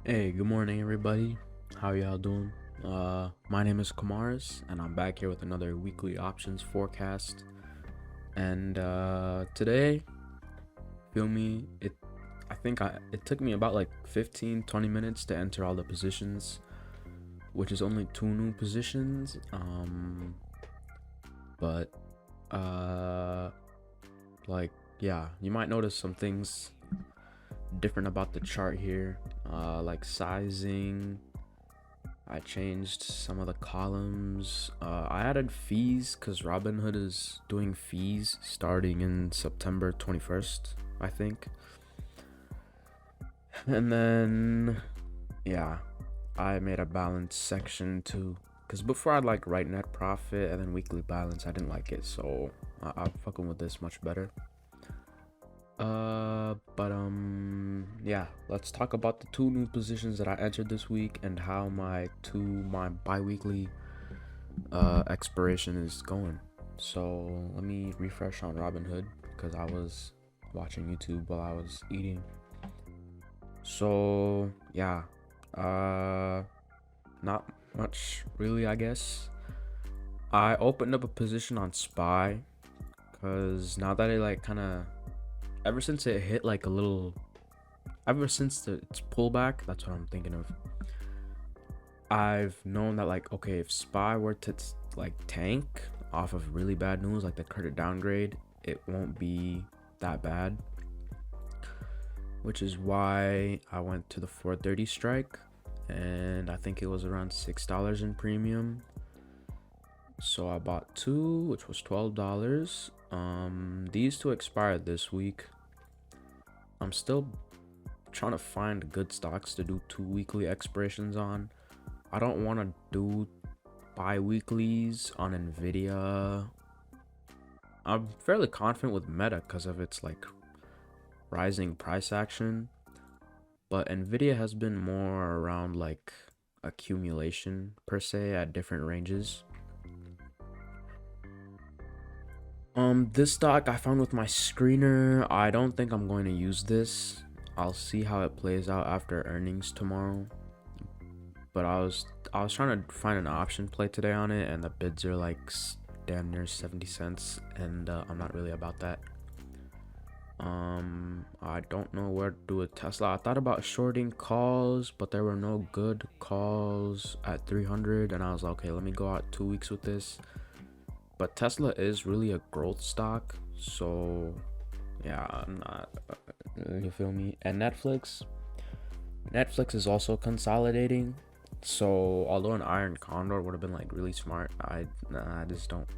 Hey, good morning, everybody. How y'all doing? My name is Kamaris, and I'm back here with another weekly options forecast. And today, feel me, it took me about like 15-20 minutes to enter all the positions, which is only two new positions. But uh, like yeah, you might notice some things different about the chart here, like sizing. I changed some of the columns. I added fees because Robinhood is doing fees starting in September 21st, I think. And then, yeah, I made a balance section too. Because before I'd like write net profit and then weekly balance. I didn't like it, so I'm fucking with this much better. Yeah, let's talk about the two new positions that I entered this week and how my bi-weekly expiration is going. So let me refresh on Robinhood because I was watching YouTube while I was eating. So yeah, not much really, I guess. I opened up a position on SPY because now that it like kind of ever since it hit like a little ever since its pullback, that's what I'm thinking of. I've known that like okay, if SPY were to like tank off of really bad news like the credit downgrade, it won't be that bad. Which is why I went to the 430 strike, and I think it was around $6 in premium. So I bought two, which was $12. These two expired this week. I'm still trying to find good stocks to do 2 weekly expirations on. I don't want to do bi-weeklies on Nvidia. I'm fairly confident with Meta because of its like rising price action, but Nvidia has been more around like accumulation per se at different ranges. This stock I found with my screener. I don't think I'm going to use this. I'll see how it plays out after earnings tomorrow. But I was trying to find an option play today on it, and the bids are like damn near 70 cents, and I'm not really about that. I don't know where to do with Tesla. I thought about shorting calls, but there were no good calls at 300, and I was like, okay, let me go out 2 weeks with this. But Tesla is really a growth stock, so yeah, I'm not. You feel me? And Netflix is also consolidating. So although an iron condor would have been like really smart, I just don't.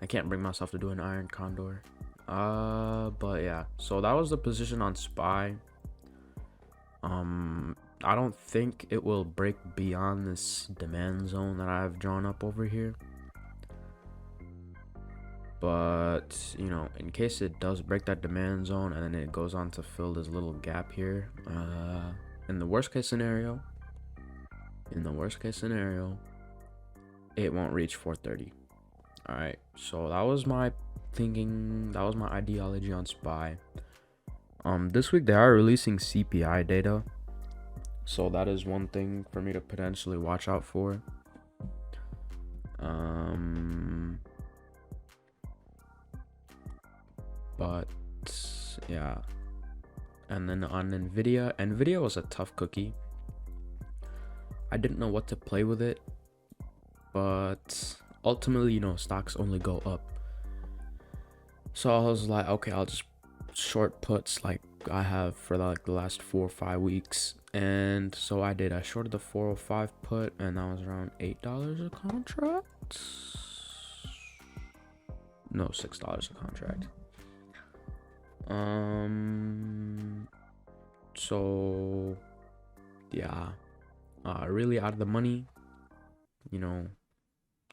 I can't bring myself to do an iron condor. But yeah. So that was the position on SPY. I don't think it will break beyond this demand zone that I've drawn up over here. But you know, in case it does break that demand zone and then it goes on to fill this little gap here, in the worst case scenario, it won't reach 430. All right, so that was my thinking, that was my ideology on SPY. This week they are releasing CPI data, so that is one thing for me to potentially watch out for. But yeah, and then on Nvidia was a tough cookie. I didn't know what to play with it, but ultimately, you know, stocks only go up. So I was like, okay, I'll just short puts like I have for like the last 4 or 5 weeks. And so I did. I shorted the 405 put, and that was around $8 a contract. No, $6 a contract. So yeah, really out of the money. You know,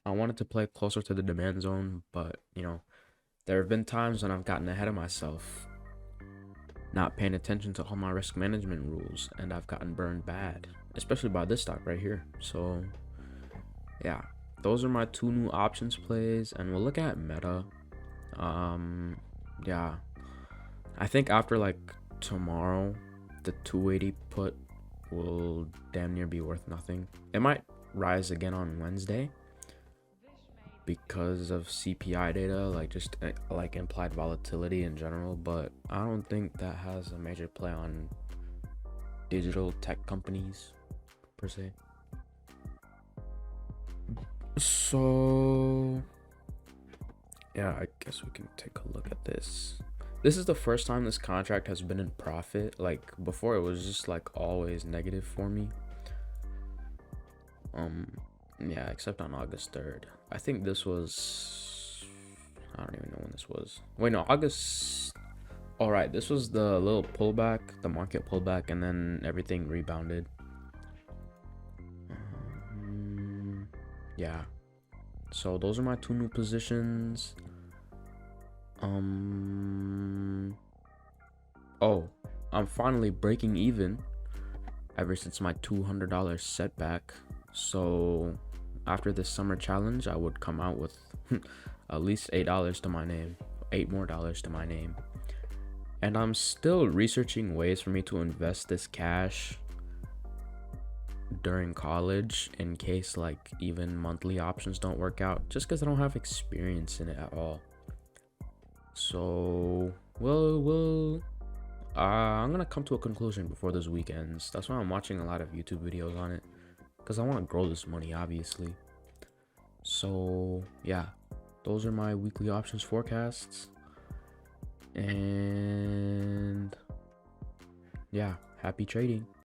I wanted to play closer to the demand zone, but you know, there have been times when I've gotten ahead of myself, not paying attention to all my risk management rules, and I've gotten burned bad, especially by this stock right here. So yeah, those are my two new options plays, and we'll look at Meta. Yeah, I think after like tomorrow, the 280 put will damn near be worth nothing. It might rise again on Wednesday because of CPI data, like just like implied volatility in general, but I don't think that has a major play on digital tech companies per se. So yeah, I guess we can take a look at this. This is the first time this contract has been in profit. Like before it was just like always negative for me. Yeah, except on August 3rd. I think this was, I don't even know when this was. Wait, no, August. All right, this was the little pullback, the market pullback, and then everything rebounded. Yeah. So those are my two new positions. Oh, I'm finally breaking even ever since my $200 setback. So after this summer challenge, I would come out with at least $8 to my name, $8 more to my name. And I'm still researching ways for me to invest this cash during college in case like even monthly options don't work out, just because I don't have experience in it at all. So I'm gonna come to a conclusion before this weekends. That's why I'm watching a lot of YouTube videos on it, because I want to grow this money, obviously. So yeah, those are my weekly options forecasts, and yeah, happy trading.